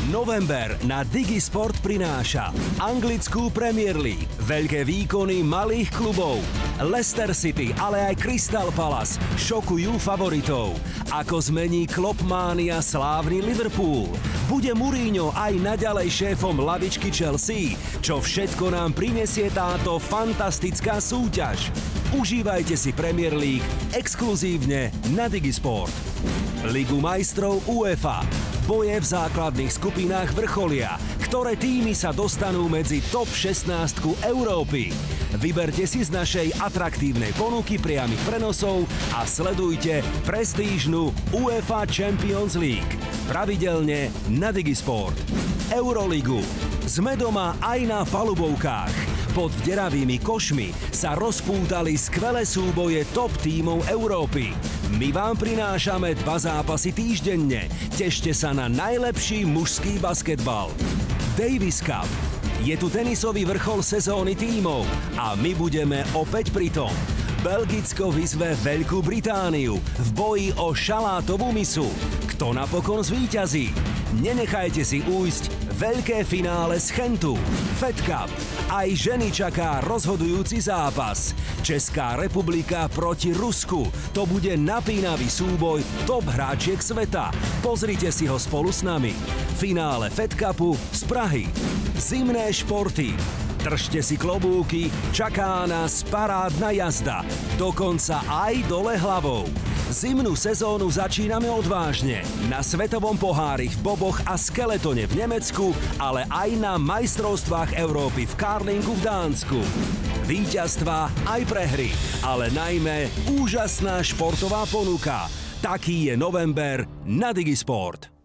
November na Digisport prináša anglickú Premier League, veľké výkony malých klubov, Leicester City, ale aj Crystal Palace šokujú favoritov. Ako zmení Kloppmánia slávny Liverpool. Bude Mourinho aj naďalej šéfom lavičky Chelsea? Čo všetko nám prinesie táto fantastická súťaž? Užívajte si Premier League exkluzívne na Digisport. Ligu majstrov UEFA. Boje v základných skupinách vrcholia, ktoré týmy sa dostanú medzi top 16 Európy. Vyberte si z našej atraktívnej ponuky priamych prenosov a sledujte prestížnu UEFA Champions League. Pravidelne na Digisport. Euroligu. Sme doma aj na palubovkách. Pod vderavými košmi sa rozpútali skvelé súboje top tímov Európy. My vám prinášame 2 zápasy týždenne. Tešte sa na najlepší mužský basketbal. Davis Cup. Je tu tenisový vrchol sezóny tímov a my budeme opäť pri tom. Belgicko vyzve Veľkú Britániu v boji o šalátovú misu. Kto napokon zvíťazí? Nenechajte si újsť veľké finále z Chentu. Fed Cup. Aj ženy čaká rozhodujúci zápas. Česká republika proti Rusku. To bude napínavý súboj top hráčiek sveta. Pozrite si ho spolu s nami. Finále Fed Cupu z Prahy. Zimné športy. Držte si klobúky, čaká nás parádna jazda. Dokonca aj dole hlavou. Zimnú sezónu začíname odvážne. Na svetovom pohári v boboch a skeletone v Nemecku, ale aj na majstrovstvách Európy v karlingu v Dánsku. Víťazstva aj prehry, ale najmä úžasná športová ponuka. Taký je november na Digisport.